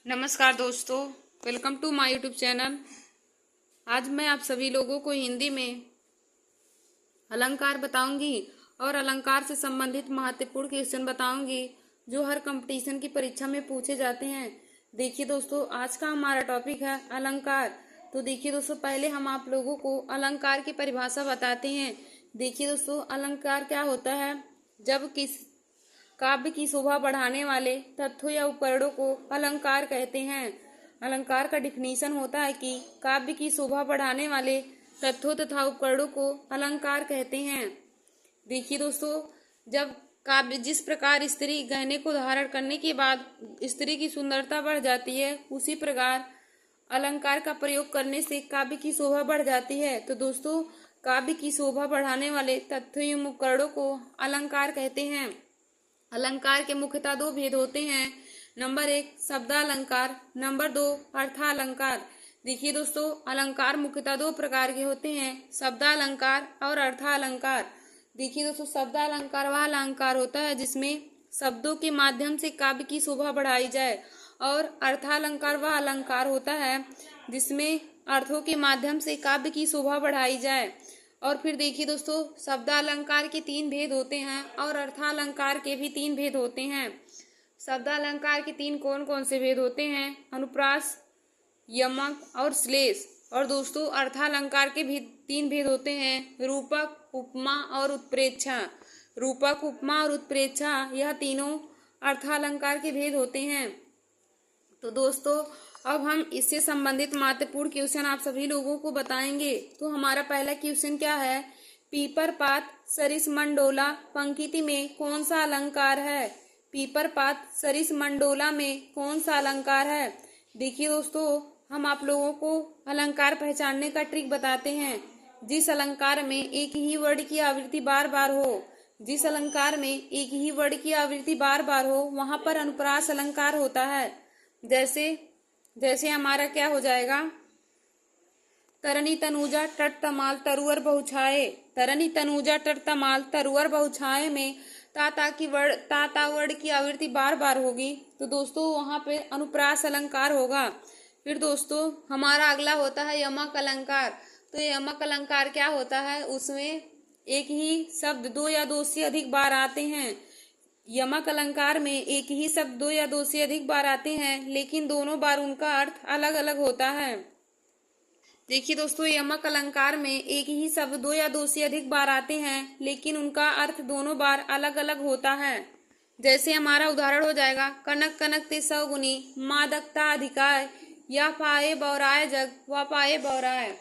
नमस्कार दोस्तों, welcome to my YouTube channel. आज मैं आप सभी लोगों को हिंदी में अलंकार बताऊंगी और अलंकार से संबंधित महत्वपूर्ण क्वेश्चन बताऊंगी जो हर कंपटीशन की परीक्षा में पूछे जाते हैं। देखिए दोस्तों, आज का हमारा टॉपिक है अलंकार। तो देखिए दोस्तों, पहले हम आप लोगों को अलंकार की परिभाषा बताते हैं। देखिए दोस्तों, अलंकार क्या होता है। जब किस काव्य की शोभा बढ़ाने वाले तत्वों या उपकरणों को अलंकार कहते हैं। अलंकार का डिफिनीशन होता है कि काव्य की शोभा बढ़ाने वाले तत्वों तथा उपकरणों को अलंकार कहते हैं। देखिए दोस्तों, जब काव्य जिस प्रकार स्त्री गहने को धारण करने के बाद स्त्री की सुंदरता बढ़ जाती है, उसी प्रकार अलंकार का प्रयोग करने से काव्य की शोभा बढ़ जाती है। तो दोस्तों, काव्य की शोभा बढ़ाने वाले तत्वों एवं उपकरणों को अलंकार कहते हैं। अलंकार के मुख्यतः दो भेद होते हैं। नंबर 1 शब्दालंकार, नंबर 2 अर्थालंकार। देखिए दोस्तों, अलंकार मुख्यतः दो प्रकार के होते हैं, शब्दालंकार और अर्थालंकार। देखिए दोस्तों, शब्दालंकार वह अलंकार होता है जिसमें शब्दों के माध्यम से काव्य की शोभा बढ़ाई जाए, और अर्थालंकार वह अलंकार होता है जिसमें अर्थों के माध्यम से काव्य की शोभा बढ़ाई जाए। और फिर देखिए दोस्तों, शब्दालंकार के 3 भेद होते हैं और अर्थालंकार के भी 3 भेद होते हैं। शब्दालंकार के 3 कौन कौन से भेद होते हैं? अनुप्रास, यमक और श्लेष। और दोस्तों, अर्थालंकार के भी 3 भेद होते हैं, रूपक, उपमा और उत्प्रेक्षा। रूपक, उपमा और उत्प्रेक्षा, यह तीनों अर्थालंकार के भेद होते हैं। तो दोस्तों, अब हम इससे संबंधित महत्वपूर्ण क्वेश्चन आप सभी लोगों को बताएंगे। तो हमारा पहला क्वेश्चन क्या है? पीपर पात सरिस मंडोला पंक्ति में कौन सा अलंकार है? पीपर पात सरिस मंडोला में कौन सा अलंकार है? देखिए दोस्तों, हम आप लोगों को अलंकार पहचानने का ट्रिक बताते हैं। जिस अलंकार में एक ही वर्ड की आवृत्ति बार बार हो, जिस अलंकार में एक ही वर्ड की आवृत्ति बार बार हो, वहां पर अनुप्रास अलंकार होता है। जैसे हमारा क्या हो जाएगा? तरनी तनुजा तट तमाल तरुअर बहुछाए। तरनी तनुजा तट तमाल तरुअर बहुछाए में ता वर्ड की आवृत्ति बार बार होगी, तो दोस्तों वहां पे अनुप्रास अलंकार होगा। फिर दोस्तों, हमारा अगला होता है यमक अलंकार। तो यमक अलंकार क्या होता है? उसमें एक ही शब्द 2 या 2 से अधिक बार आते हैं। यमक अलंकार में एक ही शब्द 2 या 2 से अधिक बार आते हैं, लेकिन दोनों बार उनका अर्थ अलग अलग होता है। देखिए दोस्तों, यमक अलंकार में एक ही शब्द 2 या 2 से अधिक बार आते हैं, लेकिन उनका अर्थ दोनों बार अलग अलग होता है। जैसे हमारा उदाहरण हो जाएगा, कनक कनक ते सौगुनी मादकता अधिकाय, या पाए बौराय जग व पाए बौराय।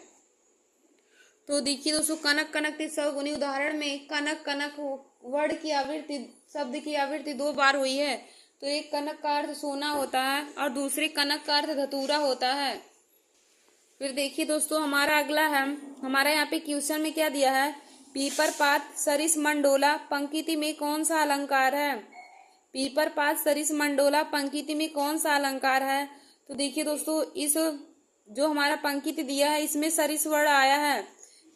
तो देखिए दोस्तों, कनक कनक ते सौगुनी उदाहरण में कनक कनक वर्ड की आवृत्ति, शब्द की आवृत्ति 2 बार हुई है। तो एक कनक का अर्थ सोना होता है और दूसरे कनक का अर्थ धतूरा होता है। फिर देखिए दोस्तों, हमारा अगला है, हमारा यहाँ पे क्वेश्चन में क्या दिया है? पीपर पात सरिस मंडोला पंक्ति में कौन सा अलंकार है? पीपर पात सरिस मंडोला पंक्ति में कौन सा अलंकार है? तो देखिए दोस्तों, इस जो हमारा पंक्ति दिया है इसमें सरिस वर्ड आया है।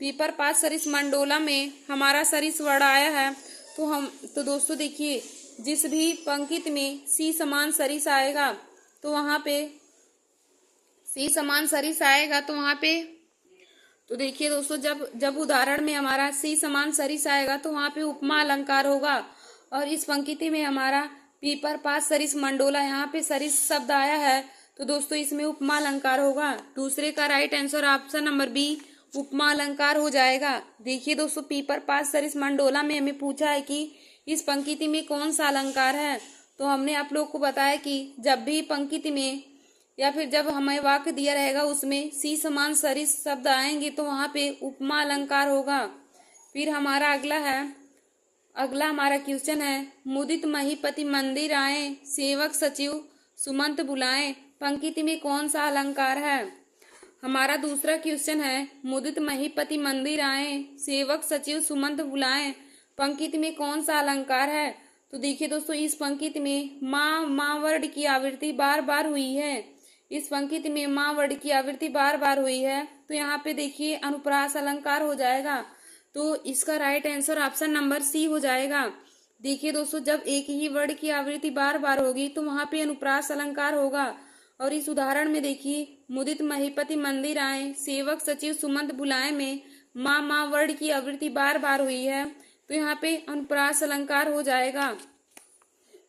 पीपर पात सरिस मंडोला में हमारा सरिस वर्ड आया है। तो दोस्तों देखिए, जिस भी पंक्ति में सी समान सरिस आएगा तो वहां पे सी समान सरिस आएगा तो वहां पे तो देखिए दोस्तों, जब उदाहरण में हमारा सी समान सरिस आएगा तो वहां पे उपमा अलंकार होगा। और इस पंक्ति में हमारा पीपर पात सरिस मंडोला, यहाँ पे सरिस शब्द आया है, तो दोस्तों इसमें उपमा अलंकार होगा। दूसरे का right answer option number B, उपमा अलंकार हो जाएगा। देखिए दोस्तों, पीपर पात सरिस मंडोला में हमें पूछा है कि इस पंक्ति में कौन सा अलंकार है। तो हमने आप लोग को बताया कि जब भी पंक्ति में या फिर जब हमें वाक्य दिया रहेगा उसमें सी समान सरिस शब्द आएंगे तो वहां पे उपमा अलंकार होगा। फिर हमारा अगला हमारा क्वेश्चन है, मुदित महीपति मंदिर आए सेवक सचिव सुमंत बुलाए पंक्ति में कौन सा अलंकार है? हमारा दूसरा क्वेश्चन है, मुदित महीपति मंदिर आए सेवक सचिव सुमंत बुलाए पंक्ति में कौन सा अलंकार है? तो देखिए दोस्तों, इस पंक्ति में माँ वर्ड की आवृत्ति बार बार हुई है। इस पंक्ति में माँ वर्ड की आवृत्ति बार बार हुई है, तो यहाँ पे देखिए अनुप्रास अलंकार हो जाएगा। तो इसका right answer option number C हो जाएगा। देखिए दोस्तों, जब एक ही वर्ड की आवृत्ति बार बार होगी तो वहां पे अनुप्रास अलंकार होगा। और इस उदाहरण में देखिए, मुदित महीपति मंदिर आए, सेवक सचिव सुमंत बुलाए में माँ माँ वर्ड की आवृत्ति बार बार हुई है, तो यहाँ पे अनुप्रास अलंकार हो जाएगा।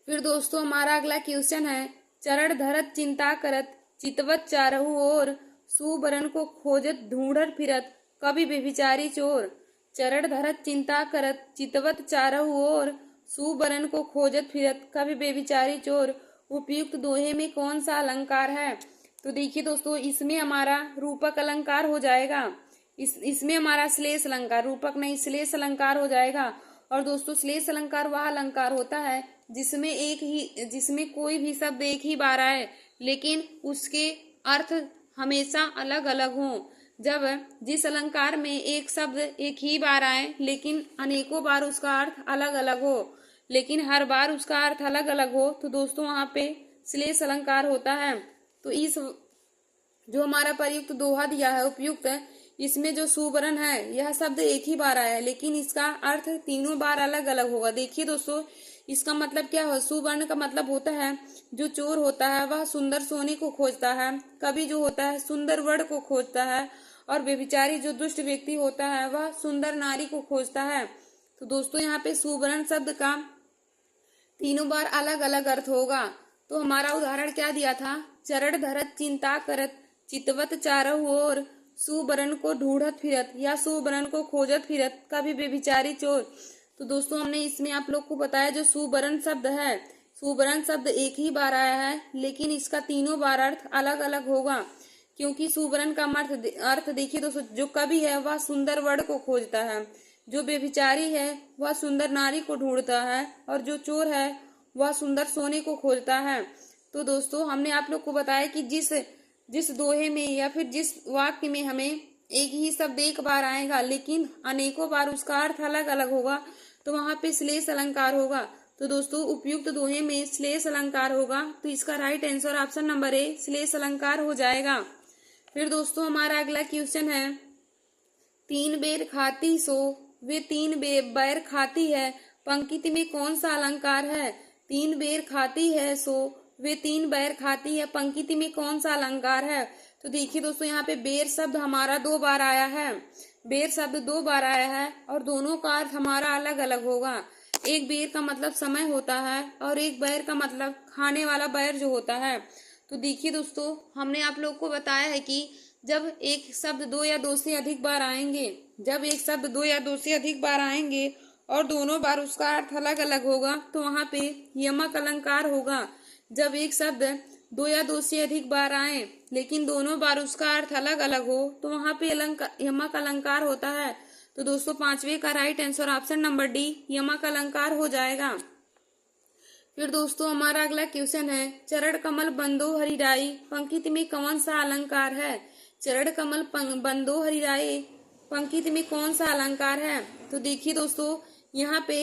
फिर दोस्तों हमारा अगला क्वेश्चन है, चरण धरत चिंता करत चितवत चारहु ओर, सुबरन को खोजत ढूंढत फिरत कभी बेविचारी चोर। चरण धरत चिंता करत चितवत चारहु ओर, सुबरन को खोजत फिरत कभी बेविचारी चोर। उपयुक्त दोहे में कौन सा अलंकार है? तो देखिए दोस्तों, इसमें हमारा रूपक अलंकार हो जाएगा। इसमें हमारा श्लेष अलंकार, रूपक नहीं श्लेष अलंकार हो जाएगा। और दोस्तों श्लेष अलंकार वह अलंकार होता है जिसमें कोई भी शब्द एक ही बार आए लेकिन उसके अर्थ हमेशा अलग अलग हों। जब जिस अलंकार में एक शब्द एक ही बार आए लेकिन अनेकों बार उसका अर्थ अलग अलग हो, लेकिन हर बार उसका अर्थ अलग अलग हो, तो दोस्तों वहाँ पे श्लेष अलंकार होता है। तो इस जो हमारा प्रयुक्त दोहा दिया है उपयुक्त, इसमें जो सुवर्ण है यह शब्द एक ही बार आया है लेकिन इसका अर्थ तीनों बार अलग अलग होगा। देखिए दोस्तों, इसका मतलब क्या है? सुवर्ण का मतलब होता है जो चोर होता है वह सुंदर सोने को खोजता है, कवि जो होता है सुंदर वर्ण को खोजता है, और बेविचारी जो दुष्ट व्यक्ति होता है वह सुंदर नारी को खोजता है। तो दोस्तों यहाँ पे सुवर्ण शब्द का तीनों बार अलग अलग अर्थ होगा। तो हमारा उदाहरण क्या दिया था? चरण धरत चिंता करत चितवत चारहु ओर, सुबरन को ढूंढत फिरत या सुबरन को खोजत फिरत कभी बेविचारी चोर। तो दोस्तों हमने इसमें आप लोग को बताया जो सुबरन शब्द है, सुबरन शब्द एक ही बार आया है लेकिन इसका तीनों बार अर्थ अलग अलग होगा, क्योंकि सुबरन का अर्थ देखिए दोस्तों, जो कवि है वह सुंदर वर्ण को खोजता है, जो बेविचारी है वह सुंदर नारी को ढूंढता है, और जो चोर है वह सुंदर सोने को खोजता है। तो दोस्तों हमने आप लोग को बताया कि जिस दोहे में या फिर जिस वाक्य में हमें एक ही शब्द एक बार आएगा लेकिन अनेकों बार उसका अर्थ अलग अलग होगा, तो वहां पे श्लेष अलंकार होगा। तो दोस्तों उपयुक्त दोहे में श्लेष अलंकार होगा, तो इसका right answer option number A श्लेष अलंकार हो जाएगा। फिर दोस्तों हमारा अगला क्वेश्चन है, तीन बेर खाती सो वे तीन बैर खाती है, पंक्ति में कौन सा अलंकार है? तीन बेर खाती है सो वे तीन बैर खाती है, पंक्ति में कौन सा अलंकार है? तो देखिए दोस्तों यहाँ पे बेर शब्द हमारा 2 बार आया है, बेर शब्द 2 बार आया है और दोनों का अर्थ हमारा अलग अलग होगा। एक बेर का मतलब समय होता है और एक बैर का मतलब खाने वाला बैर जो होता है। तो देखिए दोस्तों हमने आप लोग को बताया है कि जब एक शब्द 2 या 2 से अधिक बार आएंगे, जब एक शब्द 2 या 2 से अधिक बार आएंगे और दोनों बार उसका अर्थ अलग अलग होगा, तो वहां पे यमक अलंकार होगा। जब एक शब्द 2 या 2 से अधिक बार आए लेकिन दोनों बार उसका अर्थ अलग अलग हो, तो वहां पे यमक अलंकार होता है। तो दोस्तों 5वें का right answer option number D यमक अलंकार हो जाएगा। फिर दोस्तों हमारा अगला क्वेश्चन है, चरण कमल बंदो हरिराई, पंक्ति में कौन सा अलंकार है? चरण कमल बंदो हरिराई, पंक्ति में कौन सा अलंकार है? तो देखिए दोस्तों यहाँ पे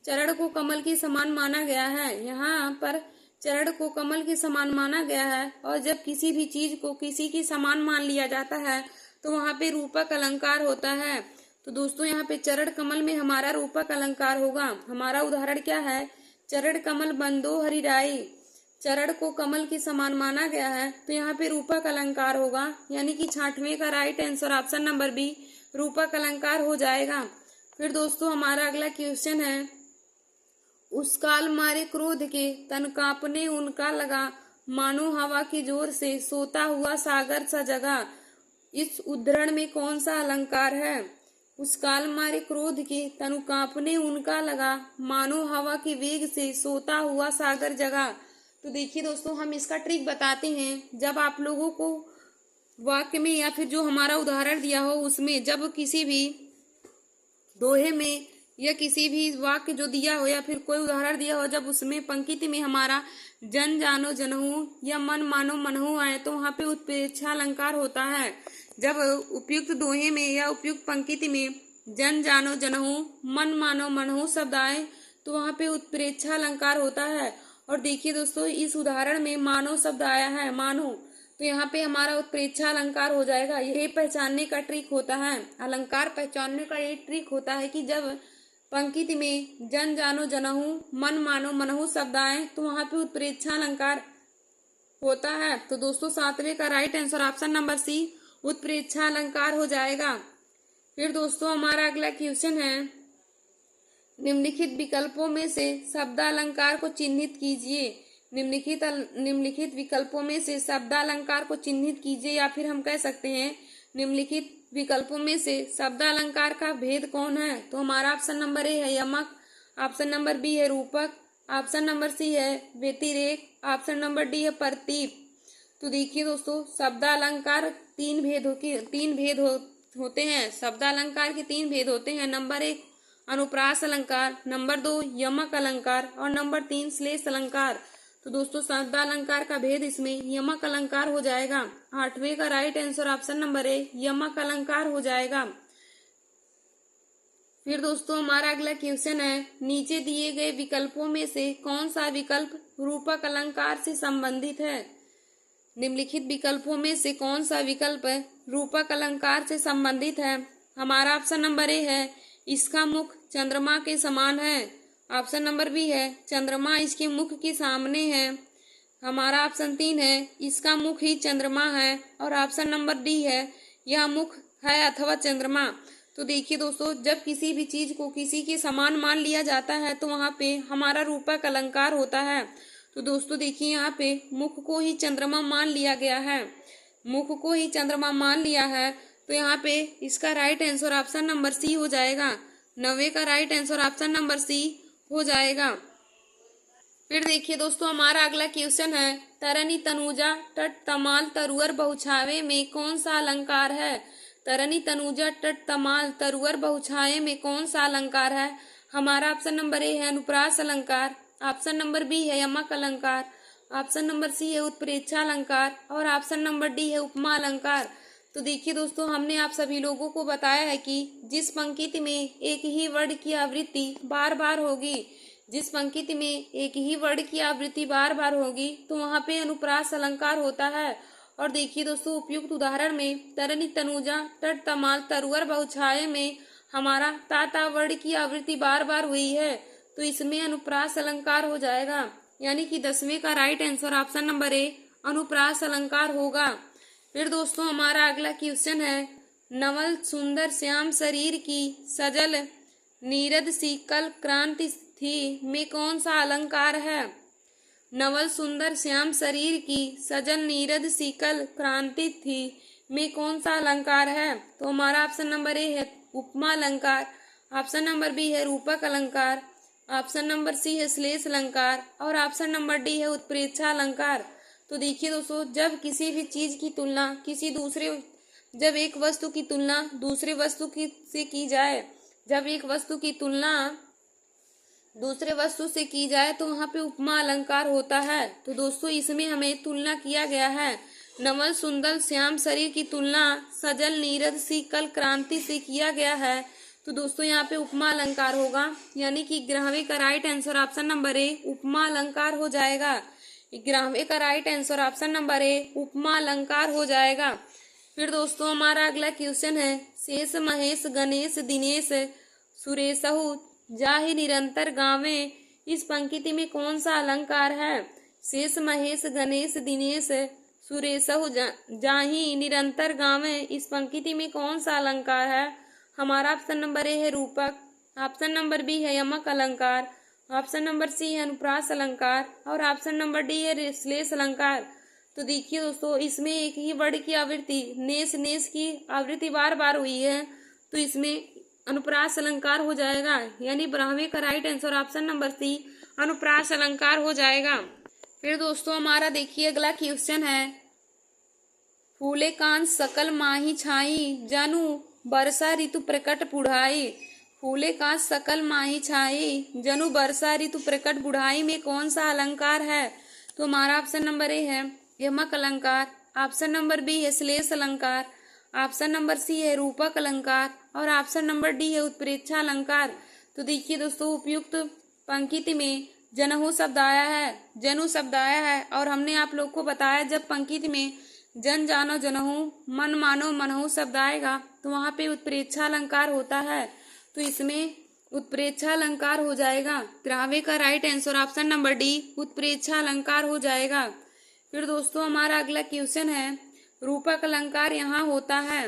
चरण को कमल के समान माना गया है, यहाँ पर चरण को कमल के समान माना गया है, और जब किसी भी चीज को किसी के समान मान लिया जाता है तो वहां पे रूपक अलंकार होता है। तो दोस्तों यहाँ पे चरण कमल में हमारा रूपक अलंकार होगा। हमारा उदाहरण क्या है? चरण कमल बंदो हरिराई, चरण को कमल के समान माना गया है, तो यहाँ पे रूपक अलंकार होगा, यानी कि 6वें का right answer option number B रूपक अलंकार हो जाएगा। फिर दोस्तों हमारा अगला क्वेश्चन है, उस काल मारे क्रोध के तन कांपने उनका लगा, मानो हवा की जोर से सोता हुआ सागर सा जगा। इस उद्धरण में कौन सा अलंकार है? उस काल मारे क्रोध के तनु कांपने उनका लगा, मानो हवा के वेग से सोता हुआ सागर जगा। तो देखिए दोस्तों हम इसका ट्रिक बताते हैं। जब आप लोगों को वाक्य में या फिर जो हमारा उदाहरण दिया हो उसमें जब किसी भी दोहे में या किसी भी वाक्य जो दिया हो या फिर कोई उदाहरण दिया हो, जब उसमें पंक्ति में हमारा जन जानो जनहु या मन मानो मनहु आए, तो वहां पे उत्प्रेक्षा अलंकार होता है। जब उपयुक्त दोहे में या उपयुक्त पंक्ति में जन जानो जनहु मन मानो मनहु शब्द आए, तो वहां पे उत्प्रेक्षा अलंकार होता है। और देखिए दोस्तों इस उदाहरण में मानो शब्द आया है, मानो, तो यहाँ पे हमारा उत्प्रेक्षा अलंकार हो जाएगा। ये पहचानने का ट्रिक होता है, अलंकार पहचानने का ये ट्रिक होता है कि जब पंक्ति में जन जानो जनहु मन मानो मनहु शब्द आए, तो वहां पे उत्प्रेक्षा अलंकार होता है। तो दोस्तों सातवें का right answer option number C उत्प्रेक्षा अलंकार हो जाएगा। फिर दोस्तों हमारा अगला क्वेश्चन है, निम्नलिखित विकल्पों में से शब्दालंकार को चिन्हित कीजिए। निम्नलिखित विकल्पों में से शब्दालंकार को चिन्हित कीजिए, या फिर हम कह सकते हैं निम्नलिखित विकल्पों में से शब्दालंकार का भेद कौन है। तो हमारा ऑप्शन नंबर ए है यमक, ऑप्शन नंबर बी है रूपक, ऑप्शन नंबर सी है व्यतिरेक, ऑप्शन नंबर डी है प्रतीप। तो देखिए दोस्तों शब्दालंकार तीन भेद होते हैं। शब्दालंकार के तीन भेद होते हैं। नंबर एक अनुप्रास अलंकार, नंबर दो यमक अलंकार और नंबर तीन श्लेष अलंकार। तो दोस्तों शब्दालंकार का भेद इसमें यमक अलंकार हो जाएगा। आठवें का राइट आंसर ऑप्शन नंबर ए यमक अलंकार हो जाएगा। फिर दोस्तों हमारा अगला क्वेश्चन है, नीचे दिए गए विकल्पों में से कौन सा विकल्प रूपक अलंकार से संबंधित है। निम्नलिखित विकल्पों में से कौन सा विकल्प रूपक अलंकार से संबंधित है। हमारा ऑप्शन नंबर ए है इसका मुख चंद्रमा के समान है, ऑप्शन नंबर बी है चंद्रमा इसके मुख के सामने है, हमारा ऑप्शन तीन है इसका मुख ही चंद्रमा है और ऑप्शन नंबर डी है यह मुख है अथवा चंद्रमा। तो देखिए दोस्तों जब किसी भी चीज को किसी के समान मान लिया जाता है तो वहां पे हमारा रूपक अलंकार होता है। तो दोस्तों देखिए यहाँ पे मुख को ही चंद्रमा मान लिया गया है, मुख को ही चंद्रमा मान लिया है। तो यहाँ पे इसका right answer option number C हो जाएगा। 90 का right answer option number C हो जाएगा। फिर देखिए दोस्तों हमारा अगला क्वेश्चन है, तरनी तनुजा तट तमाल तरुअर बहुछावे में कौन सा अलंकार है। तरनी तनुजा तट तमाल तरुअर बहुछावे में कौन सा अलंकार है। हमारा ऑप्शन नंबर ए है अनुप्रास अलंकार, ऑप्शन नंबर बी है यमक अलंकार, ऑप्शन नंबर सी है उत्प्रेक्षा अलंकार और ऑप्शन नंबर डी है उपमा अलंकार। तो देखिए दोस्तों हमने आप सभी लोगों को बताया है कि जिस पंक्ति में एक ही वर्ड की आवृत्ति बार बार होगी, जिस पंक्ति में एक ही वर्ड की आवृत्ति बार बार होगी तो वहां पे अनुप्रास अलंकार होता है। और देखिए दोस्तों उपयुक्त उदाहरण में तरनी तनुजा तट तमाल तरुअर बहुछाये में हमारा ताता वर्ड की आवृत्ति बार बार हुई है, तो इसमें अनुप्रास अलंकार हो जाएगा। यानी कि 10वें का राइट आंसर ऑप्शन नंबर ए अनुप्रास अलंकार होगा। फिर दोस्तों हमारा अगला क्वेश्चन है, नवल सुंदर श्याम शरीर की सजल नीरद शीकल क्रांति थी में कौन सा अलंकार है। नवल सुंदर श्याम शरीर की सजल नीरद शीकल क्रांति थी में कौन सा अलंकार है। तो हमारा ऑप्शन नंबर ए है उपमा अलंकार, ऑप्शन नंबर बी है रूपक अलंकार, ऑप्शन नंबर सी है श्लेष अलंकार और ऑप्शन नंबर डी है उत्प्रेक्षा अलंकार। तो देखिए दोस्तों जब किसी भी चीज की तुलना जब एक वस्तु की तुलना दूसरे वस्तु से की जाए, जब एक वस्तु की तुलना दूसरे वस्तु से की जाए तो वहाँ पे उपमा अलंकार होता है। तो दोस्तों इसमें हमें तुलना किया गया है, नवल सुंदर श्याम शरीर की तुलना सजल नीरद शीकल क्रांति से किया गया है। तो दोस्तों यहाँ पे उपमा अलंकार होगा, यानी कि 11वें का right answer option number A उपमा अलंकार हो जाएगा। 11वें का right answer option number A उपमा अलंकार हो जाएगा। फिर दोस्तों हमारा अगला क्वेश्चन है, शेष महेश गणेश दिनेश सुरेशहु जाहि निरंतर गावे इस पंक्ति में कौन सा अलंकार है। शेष महेश गणेश दिनेश सुरेशहु जाहि निरंतर गावे इस पंक्ति में कौन सा अलंकार है। हमारा ऑप्शन नंबर ए है रूपक, ऑप्शन नंबर बी है यमक अलंकार, ऑप्शन नंबर सी है अनुप्रास अलंकार और ऑप्शन नंबर डी है श्लेष अलंकार। तो देखिए दोस्तों इसमें एक ही वर्ड की आवृत्ति नेस नेस की आवृत्ति बार बार हुई है, तो इसमें अनुप्रास अलंकार हो जाएगा। यानी 12वें का right answer option number C अनुप्रास अलंकार हो जाएगा। फिर दोस्तों हमारा देखिए अगला क्वेश्चन है, फूले कांत सकल माही छाई जनु वर्षा ऋतु प्रकट बुढ़ाई। फूले कांत सकल माही छाई जनु वर्षा ऋतु प्रकट बुढ़ाई में कौन सा अलंकार है। तो हमारा ऑप्शन नंबर ए है यमक अलंकार, ऑप्शन नंबर बी है श्लेष अलंकार, ऑप्शन नंबर सी है रूपक अलंकार और ऑप्शन नंबर डी है उत्प्रेक्षा अलंकार। तो देखिए दोस्तों उपयुक्त पंक्ति में जनहु शब्द आया है, जनु शब्द आया है और हमने आप लोग को बताया जब पंक्ति में जन जानो जनहु मन मानो मनहु शब्द आएगा तो वहां पे उत्प्रेक्षा अलंकार होता है, तो इसमें उत्प्रेक्षा अलंकार हो जाएगा। 13वें का right answer option number D उत्प्रेक्षा अलंकार हो जाएगा। फिर दोस्तों हमारा अगला क्वेश्चन है, रूपक अलंकार यहाँ होता है।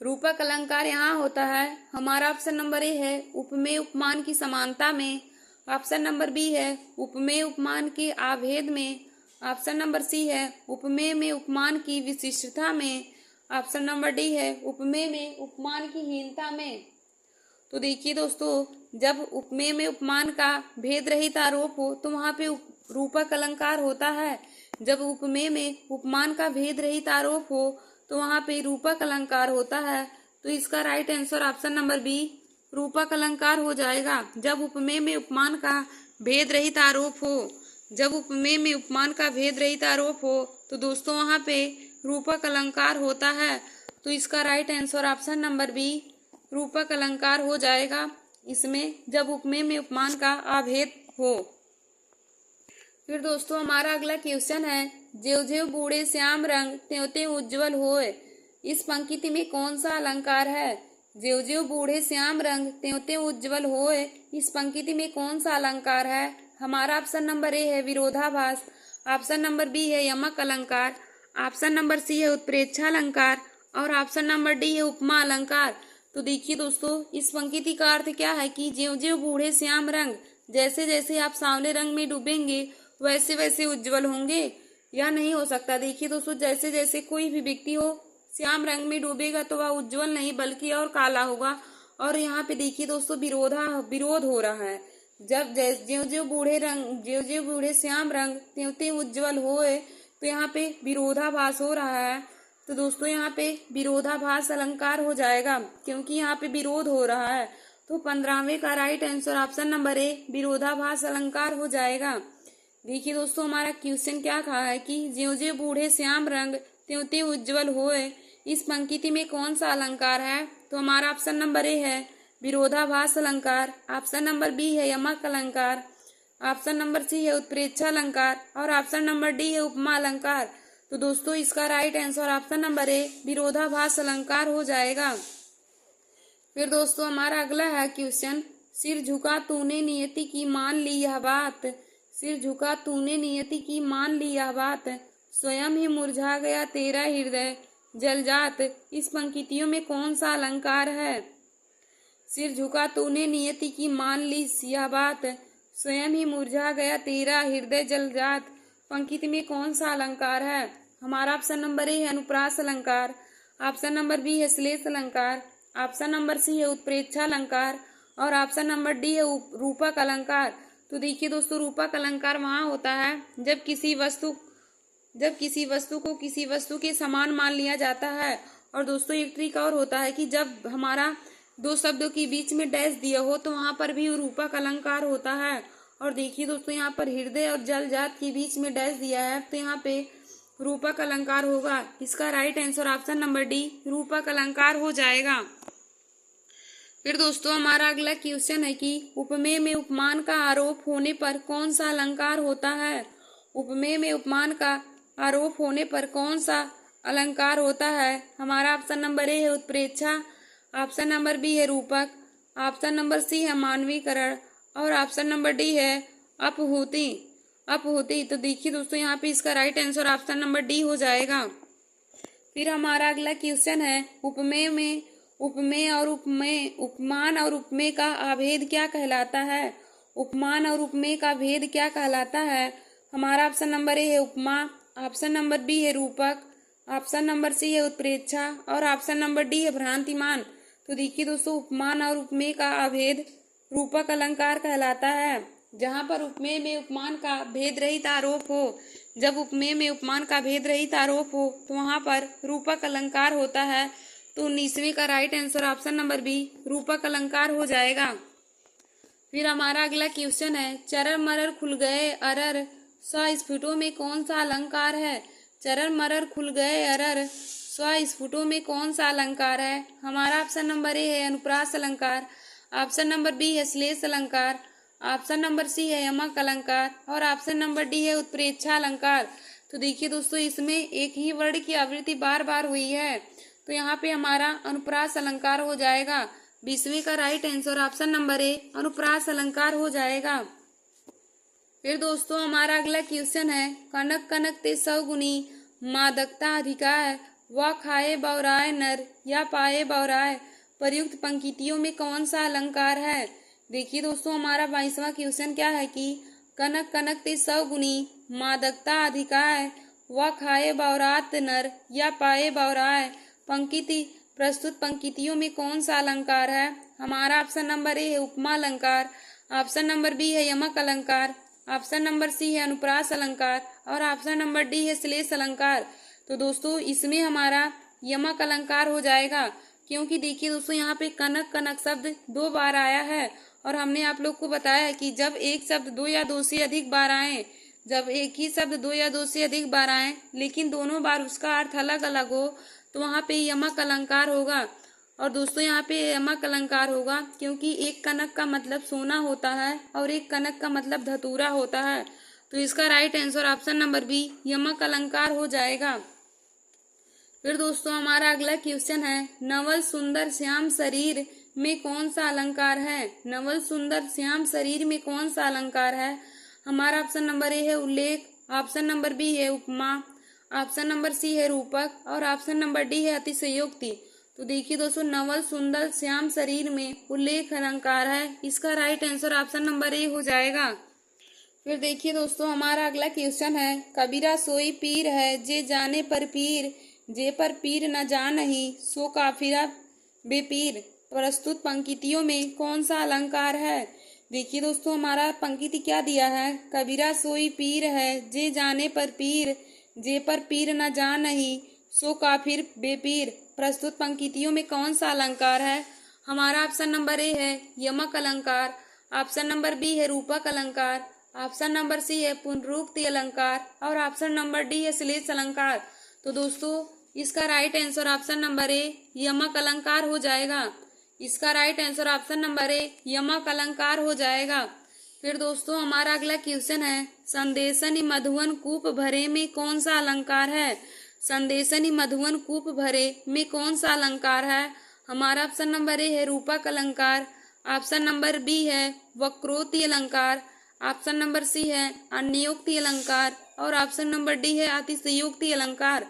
रूपक अलंकार यहाँ होता है। हमारा ऑप्शन नंबर ए है उपमेय उपमान की समानता में। ऑप्शन नंबर बी है उपमेय उपमान के आभेद में। ऑप्शन नंबर सी है उपमेय में उपमान की विशिष्टता में। ऑप्शन नंबर डी है उपमेय में उपमान की हीनता में। तो देखिए दोस्तों, जब उपमेय में उपमान का भेद रहित आरोप हो तो वहां पे रूपक अलंकार होता है। जब उपमेय में उपमान का भेद रहित आरोप हो तो वहां पे रूपक अलंकार होता है। तो इसका right answer option number B रूपक अलंकार हो जाएगा। जब उपमेय में उपमान का भेद रहित आरोप हो, जब उपमेय में उपमान का भेद रहित आरोप हो तो दोस्तों वहां पे रूपक अलंकार होता है। तो इसका right answer option number B रूपक अलंकार हो जाएगा, इसमें जब उपमेय में उपमान का अभेद हो। फिर दोस्तों हमारा अगला क्वेश्चन है, ज्यों ज्यों बूढ़े श्याम रंग त्यों त्यों उज्जवल होए। इस पंक्ति में कौन सा अलंकार है? ज्यों ज्यों बूढ़े श्याम रंग त्यों त्यों उज्जवल होए, इस पंक्ति में कौन सा अलंकार है? हमारा ऑप्शन नंबर ए है विरोधाभास। ऑप्शन नंबर बी है यमक अलंकार। ऑप्शन नंबर सी है उत्प्रेक्षा अलंकार और ऑप्शन नंबर डी है उपमा अलंकार। तो देखिए दोस्तों, इस पंक्ति का अर्थ क्या है कि ज्यों ज्यों बूढ़े श्याम रंग, जैसे जैसे आप सांवले रंग में डूबेंगे वैसे वैसे उज्जवल होंगे, या नहीं हो सकता। देखिए दोस्तों, जैसे जैसे कोई भी व्यक्ति हो श्याम रंग में डूबेगा तो वह उज्जवल नहीं बल्कि और काला होगा। और यहाँ पे देखिए दोस्तों विरोध हो रहा है। जब ज्यों ज्यों बूढ़े श्याम रंग त्यों त्यों उज्जवल होए, तो यहाँ पे विरोधाभास हो रहा है। तो दोस्तों यहाँ पे विरोधाभास अलंकार हो जाएगा, क्योंकि यहाँ पे विरोध हो रहा है। तो 15वें का राइट आंसर ऑप्शन नंबर ए विरोधाभास अलंकार हो जाएगा। देखिए दोस्तों, हमारा क्वेश्चन क्या कहा है कि ज्यों ज्यों बूढ़े श्याम रंग त्यों त्यों उज्जवल होए, इस पंक्ति में कौन सा अलंकार है? तो हमारा ऑप्शन नंबर ए है विरोधाभास अलंकार। ऑप्शन नंबर बी है यमक अलंकार। ऑप्शन नंबर सी है उत्प्रेक्षा अलंकार और ऑप्शन नंबर डी है उपमा अलंकार। तो दोस्तों इसका राइट आंसर ऑप्शन नंबर ए विरोधाभास अलंकार हो जाएगा। फिर दोस्तों हमारा अगला है क्वेश्चन, सिर झुका तूने नियति की मान ली यह बात। सिर झुका तूने नियति की मान ली यह बात, स्वयं ही मुरझा गया तेरा हृदय जलजात। इस पंक्तियों में कौन सा अलंकार है? सिर झुका तूने नियति की मान ली यह बात, स्वयं ही मुरझा गया तेरा हृदय जलजात। पंक्ति में कौन सा अलंकार है? हमारा ऑप्शन नंबर ए है अनुप्रास अलंकार। ऑप्शन नंबर बी है श्लेष अलंकार। ऑप्शन नंबर सी है उत्प्रेक्षा अलंकार और ऑप्शन नंबर डी है रूपक अलंकार। तो देखिए दोस्तों, रूपक अलंकार वहां होता है जब किसी वस्तु को किसी वस्तु के समान मान लिया जाता है। और दोस्तों एक ट्रिक और होता है कि जब हमारा दो शब्दों के बीच में डैश दिया हो तो वहां पर भी रूपक अलंकार होता है। और देखिए दोस्तों, यहाँ पर हृदय और जलजात के बीच में डैश दिया है तो यहाँ पे रूपक अलंकार होगा। इसका right answer option number D रूपक अलंकार हो जाएगा। फिर दोस्तों हमारा अगला क्वेश्चन है कि उपमेय में उपमान का आरोप होने पर कौन सा अलंकार होता है? उपमेय में उपमान का आरोप होने पर कौन सा अलंकार होता है? हमारा ऑप्शन नंबर ए है उत्प्रेक्षा। ऑप्शन नंबर बी है रूपक। ऑप्शन नंबर सी है मानवीकरण और ऑप्शन नंबर डी है अपहुति। तो देखिए दोस्तों, यहाँ पे इसका right answer option number D हो जाएगा। फिर हमारा अगला क्वेश्चन है, उपमान और उपमेय का अभेद क्या कहलाता है? उपमान और उपमेय का भेद क्या कहलाता है? हमारा ऑप्शन नंबर ए है उपमा। ऑप्शन नंबर बी है रूपक। ऑप्शन नंबर सी है उत्प्रेक्षा और ऑप्शन नंबर डी है भ्रांतिमान। तो देखिए दोस्तों, उपमान और उपमेय का अभेद रूपक अलंकार कहलाता है। जहां पर उपमेय में उपमान का भेद रहित आरोप हो, जब उपमेय में उपमान का भेद रहित आरोप हो तो वहां पर रूपक अलंकार होता है। तो 19वें का right answer option number B रूपक अलंकार हो जाएगा। फिर हमारा अगला क्वेश्चन है, चरर मरर खुल गए अरर स्वस्फुटों में कौन सा अलंकार है? चरर मरर खुल गए अरर स्वस्फुटों में कौन सा अलंकार है? हमारा ऑप्शन नंबर ए है अनुप्रास अलंकार। ऑप्शन नंबर बी है श्लेष अलंकार। ऑप्शन नंबर सी है यमक अलंकार और ऑप्शन नंबर डी है उत्प्रेक्षा अलंकार। तो देखिए दोस्तों, इसमें एक ही वर्ड की आवृत्ति बार बार हुई है तो यहाँ पे हमारा अनुप्रास अलंकार हो जाएगा। 20वें का राइट आंसर ऑप्शन नंबर ए अनुप्रास अलंकार हो जाएगा। फिर दोस्तों हमारा अगला क्वेश्चन है, कनक कनक ते सौ गुनी मादकता अधिकाय, वह खाए बौराए नर या पाए बौराए, प्रयुक्त पंक्तियों में कौन सा अलंकार है। देखिए दोस्तों हमारा 22वां क्वेश्चन क्या है कि कनक कनक ते सौ गुनी मादकता अधिकाय, वह खाए बौरात नर या पाए बौराए, पंक्ति प्रस्तुत पंक्तियों में कौन सा अलंकार है। हमारा ऑप्शन नंबर ए है उपमा अलंकार, ऑप्शन नंबर बी है यमक अलंकार, ऑप्शन नंबर सी है अनुप्रास अलंकार और ऑप्शन नंबर डी है श्लेष अलंकार। तो दोस्तों इसमें हमारा यमक अलंकार हो जाएगा, क्योंकि देखिए दोस्तों यहाँ पे कनक कनक शब्द 2 बार आया है और हमने आप लोग को बताया कि जब एक शब्द 2 या 2 से अधिक बार आए, जब एक ही शब्द 2 या 2 से अधिक बार आए लेकिन दोनों बार उसका अर्थ अलग अलग हो तो वहाँ पे यमक अलंकार होगा। और दोस्तों यहाँ पे यमक अलंकार होगा क्योंकि एक कनक का मतलब सोना होता है और एक कनक का मतलब धतूरा होता है। तो इसका right answer option number B यमक अलंकार हो जाएगा। फिर दोस्तों हमारा अगला क्वेश्चन है, नवल सुंदर श्याम शरीर में कौन सा अलंकार है। नवल सुंदर श्याम शरीर में कौन सा अलंकार है। हमारा ऑप्शन नंबर ए है उल्लेख, ऑप्शन नंबर बी है उपमा, ऑप्शन नंबर सी है रूपक और ऑप्शन नंबर डी है अतिशयोक्ति। तो देखिए दोस्तों नवल सुंदर श्याम शरीर में उल्लेख अलंकार है, इसका राइट आंसर ऑप्शन नंबर ए हो जाएगा। फिर देखिए दोस्तों हमारा अगला क्वेश्चन है, कबीरा सोई पीर है जे जाने पर पीर, जे पर पीर न जानही सो काफिरा बेपीर, प्रस्तुत पंक्तियों में कौन सा अलंकार है। देखिए दोस्तों हमारा पंक्ति क्या दिया है, कबीरा सोई पीर है जे जाने पर पीर, जे पर पीर न जानही सो काफिर बेपीर, प्रस्तुत पंक्तियों में कौन सा अलंकार है। हमारा ऑप्शन नंबर ए है यमक अलंकार, ऑप्शन नंबर बी है रूपक अलंकार, ऑप्शन नंबर सी है पुनरुक्ति अलंकार और ऑप्शन नंबर डी है श्लेष अलंकार। तो दोस्तों इसका राइट आंसर ऑप्शन नंबर ए यमक अलंकार हो जाएगा। इसका राइट आंसर ऑप्शन नंबर ए यमक अलंकार हो जाएगा। फिर दोस्तों हमारा अगला क्वेश्चन है, संदेशनि मधुवन कूप भरे में कौन सा अलंकार है। संदेशनि मधुवन कूप भरे में कौन सा अलंकार है। हमारा ऑप्शन नंबर ए है रूपक अलंकार, ऑप्शन नंबर बी है वक्रोक्ति अलंकार, ऑप्शन नंबर सी है अन्योक्ति अलंकार और ऑप्शन नंबर डी है अतिशयोक्ति अलंकार।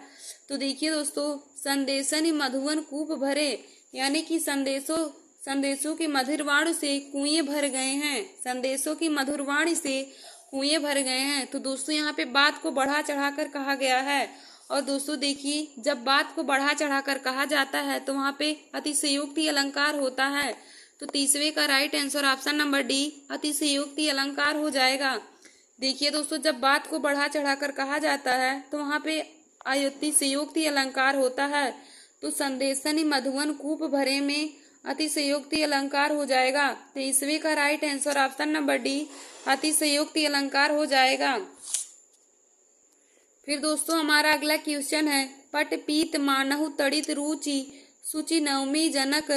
तो देखिए दोस्तों संदेशनि मधुवन कूप भरे यानी कि संदेशों के मधुर वाणी से कुएं भर गए हैं, संदेशों की मधुर वाणी से कुएं भर गए हैं। तो दोस्तों यहाँ पे बात को बढ़ा चढ़ाकर कहा गया है और दोस्तों देखिए जब बात को बढ़ा चढ़ाकर कहा जाता है तो वहाँ पे अतिशयोक्ति अलंकार होता है। तो तीसरे का right answer option number D अतिशयोक्ति अलंकार हो जाएगा। देखिए दोस्तों जब बात को बढ़ा चढ़ाकर कहा जाता है तो वहाँ पे अतिशयोक्ति अलंकार होता है। तो संदेशनि मधुवन कूप भरे में अतिशयोक्ति अलंकार हो जाएगा। तो इसमें का right answer option number D अतिशयोक्ति अलंकार हो जाएगा। फिर दोस्तों हमारा अगला क्वेश्चन है, पट पीत मानहु तड़ित रुचि सुचि नवमी जनक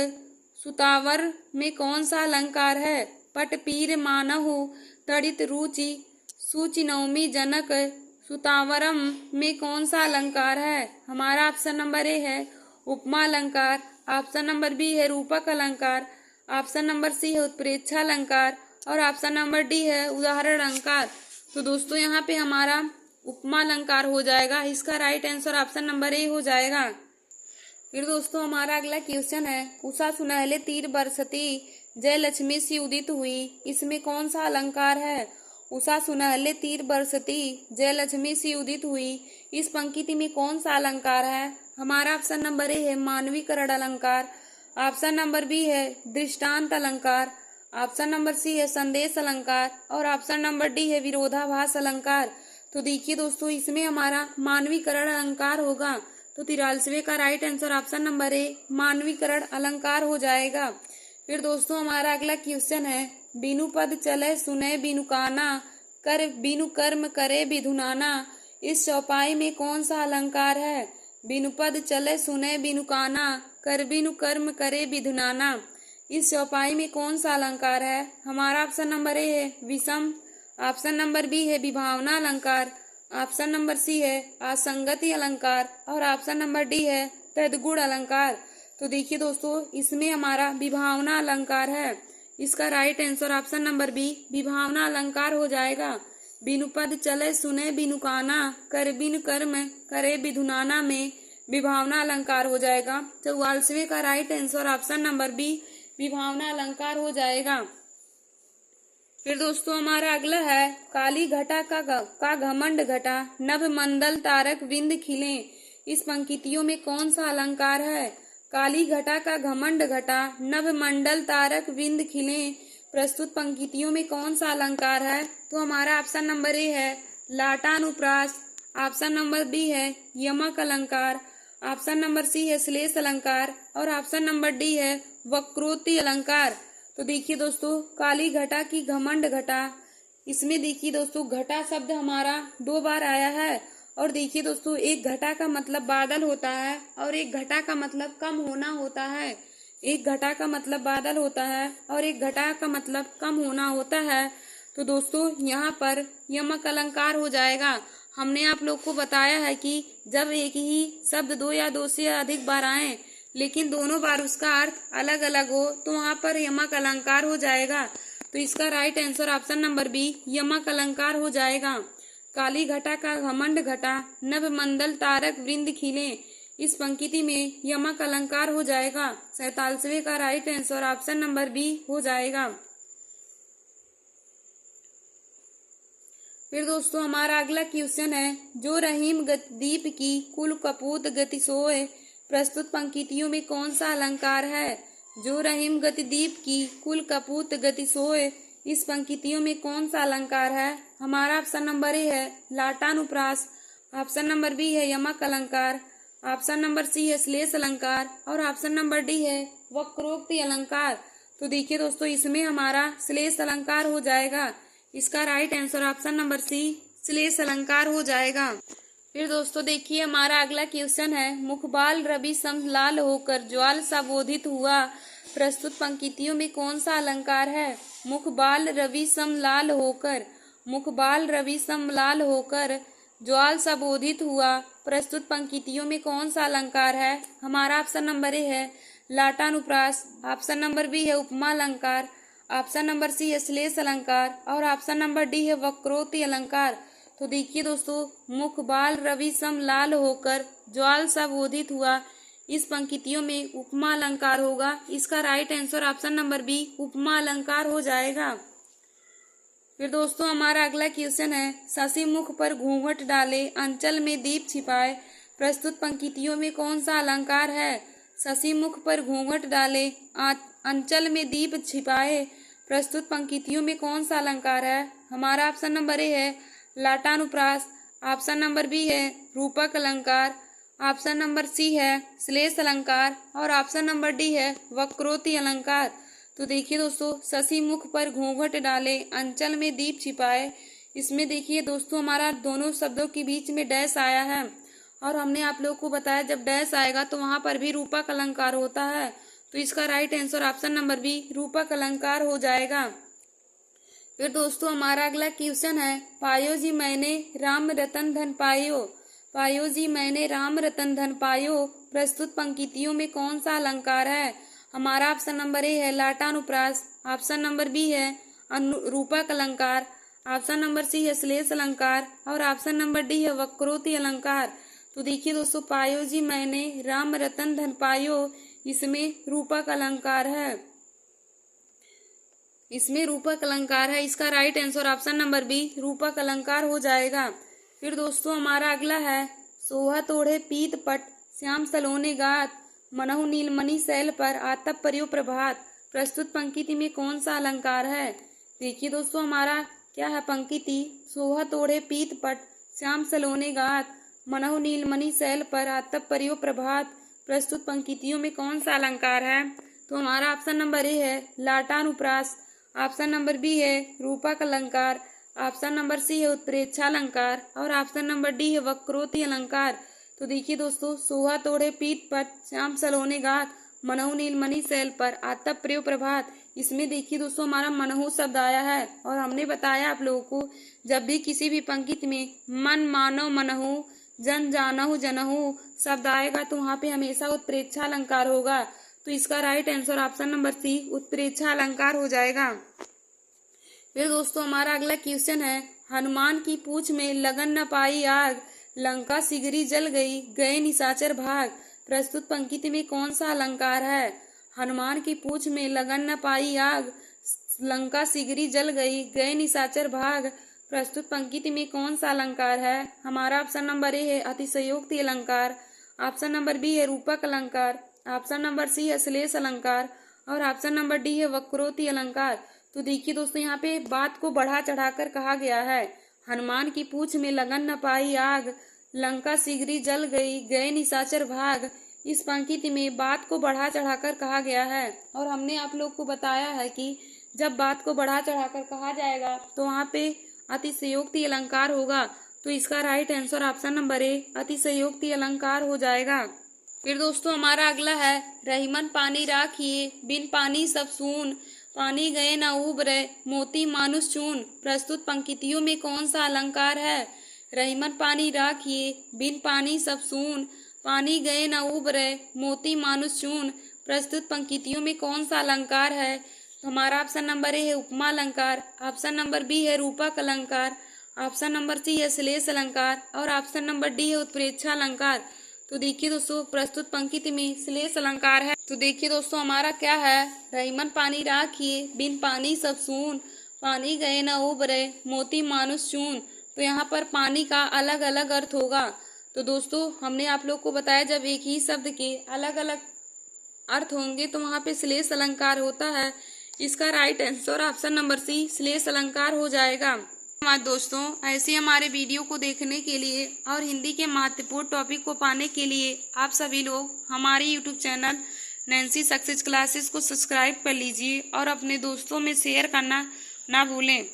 सुतावर में कौन सा अलंकार है। पट पीर मानहु तड़ित रुचि सुचि नवमी जनक सुतावरम में कौन सा अलंकार है। हमारा ऑप्शन नंबर ए है उपमा अलंकार, ऑप्शन नंबर बी है रूपक अलंकार, ऑप्शन नंबर सी है उत्प्रेक्षा अलंकार और ऑप्शन नंबर डी है उदाहरण अलंकार। तो दोस्तों यहाँ पे हमारा उपमा अलंकार हो जाएगा, इसका राइट आंसर ऑप्शन नंबर ए हो जाएगा। फिर दोस्तों हमारा अगला क्वेश्चन है, उषा सुनहले तीर बरसती जय लक्ष्मी सी उदित हुई, इसमें कौन सा अलंकार है। उषा सुनहले तीर बरसती जय लक्ष्मी सी उदित हुई, इस पंक्ति में कौन सा अलंकार है। हमारा ऑप्शन नंबर ए है मानवीकरण अलंकार, ऑप्शन नंबर बी है दृष्टांत अलंकार, ऑप्शन नंबर सी है संदेश अलंकार और ऑप्शन नंबर डी है विरोधाभास अलंकार। तो देखिए दोस्तों इसमें हमारा मानवीकरण अलंकार होगा। तो 43वें का right answer option number A मानवीकरण अलंकार हो जाएगा। फिर दोस्तों हमारा अगला क्वेश्चन है, बिनु पद चले सुने बिनु काना कर बिनु कर्म करे बिधुनाना, इस चौपाई में कौन सा अलंकार है। बिनु पद चले सुने बिनु काना कर बिनु कर्म करे बिधुनाना, इस चौपाई में कौन सा अलंकार है। हमारा ऑप्शन नंबर ए है विषम, ऑप्शन नंबर बी है विभावना अलंकार, ऑप्शन नंबर सी है असंगति अलंकार और ऑप्शन नंबर डी है तदगुण अलंकार। तो देखिए दोस्तों इसमें हमारा विभावना अलंकार है, इसका right answer option number B विभावना अलंकार हो जाएगा। बिनु पद चले सुने बिनु काना, कर बिनु कर्म करे विधुनाना में विभावना अलंकार हो जाएगा। 44वें का right answer option number B विभावना अलंकार हो जाएगा। फिर दोस्तों हमारा अगला है काली घटा का घमंड घटा नभ मंडल तारक विंद खिले। इस पंक्तियों में कौन सा अलंकार है? काली घटा का घमंड घटा नभ मंडल तारक विंद खिले। प्रस्तुत पंक्तियों में कौन सा अलंकार है? तो हमारा ऑप्शन नंबर ए है लाटानुप्रास, ऑप्शन नंबर बी है यमक अलंकार, ऑप्शन नंबर सी है श्लेष अलंकार और ऑप्शन नंबर डी है वक्रोक्ति अलंकार। तो देखिए दोस्तों काली घटा की घमंड घटा, इसमें देखिए दोस्तों घटा शब्द हमारा 2 बार आया है। और देखिए दोस्तों एक घटा का मतलब बादल होता है और एक घटा का मतलब कम होना होता है। एक घटा का मतलब बादल होता है और एक घटा का मतलब कम होना होता है। तो दोस्तों यहाँ पर यमक अलंकार हो जाएगा। हमने आप लोग को बताया है कि जब एक ही शब्द 2 या 2 से अधिक बार आए लेकिन दोनों बार उसका अर्थ अलग अलग हो तो वहां पर यमक अलंकार हो जाएगा। तो इसका right answer option number B यमक अलंकार हो जाएगा। काली घटा का घमंड घटा नभ मंडल तारक वृंद खिले। इस पंक्ति में यमक अलंकार हो जाएगा। 47वें का right answer option number B हो जाएगा। फिर दोस्तों हमारा अगला क्वेश्चन है जो रहीम दीप की कुल कपूत गति सोए। प्रस्तुत पंक्तियों में कौन सा अलंकार है? जो रहीम गतिदीप की कुल कपूत गति सोए। इस पंक्तियों में कौन सा अलंकार है? हमारा ऑप्शन नंबर ए है लाटानुप्रास, ऑप्शन नंबर बी है यमक अलंकार, ऑप्शन नंबर सी है श्लेष अलंकार और ऑप्शन नंबर डी है वक्रोक्ति अलंकार। तो देखिए दोस्तों इसमें हमारा श्लेष अलंकार हो जाएगा। इसका right answer option number C श्लेष अलंकार हो जाएगा। फिर दोस्तों देखिए हमारा अगला क्वेश्चन है मुखबाल रवि सम लाल होकर ज्वाल सा बोधित हुआ। प्रस्तुत पंक्तियों में कौन सा अलंकार है? मुखबाल रवि सम लाल होकर, मुखबाल रवि सम लाल होकर ज्वाल सा बोधित हुआ। प्रस्तुत पंक्तियों में कौन सा अलंकार है? हमारा ऑप्शन नंबर ए है लाटानुप्रास, ऑप्शन नंबर बी है उपमा अलंकार, ऑप्शन नंबर सी है श्लेष अलंकार और ऑप्शन नंबर डी है वक्रोक्ति अलंकार। तो देखिए दोस्तों मुखबाल रवि सम लाल होकर ज्वाल सा बोधित हुआ। इस पंक्तियों में उपमा अलंकार होगा। इसका right answer option number B उपमा अलंकार हो जाएगा। फिर दोस्तों हमारा अगला क्वेश्चन है शशि मुख पर घूंघट डाले अंचल में दीप छिपाए। प्रस्तुत पंक्तियों में कौन सा अलंकार है? शशि मुख पर घूंघट डाले अंचल में दीप छिपाए। प्रस्तुत पंक्तियों में कौन सा अलंकार है? हमारा ऑप्शन नंबर ए है लाटानुप्रास, ऑप्शन नंबर बी है रूपक अलंकार, ऑप्शन नंबर सी है श्लेष अलंकार और ऑप्शन नंबर डी है वक्रोक्ति अलंकार। तो देखिए दोस्तों शशि मुख पर घूंघट डाले अंचल में दीप छिपाए, इसमें देखिए दोस्तों हमारा दोनों शब्दों के बीच में डैश आया है और हमने आप लोग को बताया जब डैश आएगा तो वहां पर भी रूपक अलंकार होता है। तो इसका right answer option number B रूपक अलंकार हो जाएगा। फिर दोस्तों हमारा अगला क्वेश्चन है पायो जी मैंने राम रतन धन पायो। पायो जी मैंने राम रतन धन पायो। प्रस्तुत पंक्तियों में कौन सा अलंकार है? हमारा ऑप्शन नंबर ए है लाटानुप्रास, ऑप्शन नंबर बी है रूपक अलंकार, ऑप्शन नंबर सी है श्लेष अलंकार और ऑप्शन नंबर डी है वक्रोक्ति अलंकार। तो देखिए दोस्तों पायो जी मैंने राम रतन धन पायो, इसमें रूपक अलंकार है, इसमें रूपक अलंकार है। इसका right answer option number B रूपक अलंकार हो जाएगा। फिर दोस्तों हमारा अगला है सोहा तोड़े पीत पट श्याम सलोने गात मनहु नीलमणि शैल पर आतप पर्यो प्रभात। प्रस्तुत पंक्ति में कौन सा अलंकार है? देखिए दोस्तों हमारा क्या है पंक्ति सोहा तोड़े पीत पट श्याम सलोने गात मनहु नीलमणि शैल पर आतप पर्यो प्रभात। प्रस्तुत पंक्तियों में कौन सा अलंकार है? तो हमारा ऑप्शन नंबर ए है लाटानुप्रास, ऑप्शन नंबर बी है रूपक अलंकार, ऑप्शन नंबर सी है उत्प्रेक्षा अलंकार और ऑप्शन नंबर डी है वक्रोक्ति अलंकार। तो देखिए दोस्तों सोहा तोड़े पीत पट श्याम सलोने गात मनहु नीलमणि शैल पर आतप पर्यो प्रभात, इसमें देखिए दोस्तों हमारा मनहु शब्द आया है और हमने बताया आप लोगों को जब भी किसी भी पंक्ति में मन मानो मनहु जन जानहु जनहु शब्द आएगा तो वहाँ पे हमेशा उत्प्रेक्षा अलंकार होगा। तो इसका right answer option number C उत्प्रेक्षा अलंकार हो जाएगा। फिर दोस्तों हमारा अगला क्वेश्चन है हनुमान की पूंछ में लगन न पाई आग, लंका सिगरी जल गई, गए निशाचर भाग। प्रस्तुत पंक्ति में कौन सा अलंकार है? हनुमान की पूंछ में लगन न पाई आग, लंका सिगरी जल गई, गए निशाचर भाग। प्रस्तुत पंक्ति में कौन सा अलंकार है? हमारा ऑप्शन नंबर ए है अतिशयोक्ति अलंकार, ऑप्शन नंबर बी है रूपक अलंकार, ऑप्शन नंबर सी है श्लेष अलंकार और ऑप्शन नंबर डी है वक्रोक्ति अलंकार। तो देखिए दोस्तों, यहाँ पे बात को बढ़ा चढ़ाकर कहा गया है। हनुमान की पूंछ में लगन न पाई आग, लंका सिगरी जल गई, गए निशाचर भाग। इस पंक्ति में बात को बढ़ा चढ़ाकर कहा गया है और हमने आप लोग को बताया है कि जब बात को बढ़ा चढ़ाकर कहा जाएगा तो वहाँ पे अतिशयोक्ति अलंकार होगा। तो इसका राइट आंसर ऑप्शन नंबर ए अतिशयोक्ति अलंकार हो जाएगा। फिर दोस्तों हमारा अगला है, रहीमन पानी राखिए, बिन पानी सब सून, पानी गए न उबरे, मोती मानुष चून। प्रस्तुत पंक्तियों में कौन सा अलंकार है? रहीमन पानी राखिए, बिन पानी सब सून, पानी गए न उबरे, मोती मानुष चून। प्रस्तुत पंक्तियों में कौन सा अलंकार है? तो हमारा ऑप्शन नंबर ए है उपमा अलंकार, ऑप्शन नंबर बी है रूपक अलंकार, ऑप्शन नंबर सी है श्लेष अलंकार और ऑप्शन नंबर डी है उत्प्रेक्षा अलंकार। तो देखिए दोस्तों, प्रस्तुत पंक्ति में श्लेष अलंकार है। तो देखिए दोस्तों, हमारा क्या है? रहीमन पानी राखिए, बिन पानी सब सून, पानी गए न उबरे, मोती मानुष चून। तो यहाँ पर पानी का अलग अलग अर्थ होगा। तो दोस्तों हमने आप लोग को बताया जब एक ही शब्द के अलग अलग अर्थ होंगे तो वहाँ पे श्लेष अलंकार होता है। इसका right answer option number C श्लेष अलंकार हो जाएगा। धन्यवाद दोस्तों, ऐसे हमारे वीडियो को देखने के लिए और हिंदी के महत्वपूर्ण टॉपिक को पाने के लिए आप सभी लोग हमारे YouTube channel Nancy success classes को सब्सक्राइब कर लीजिए और अपने दोस्तों में शेयर करना ना भूलें।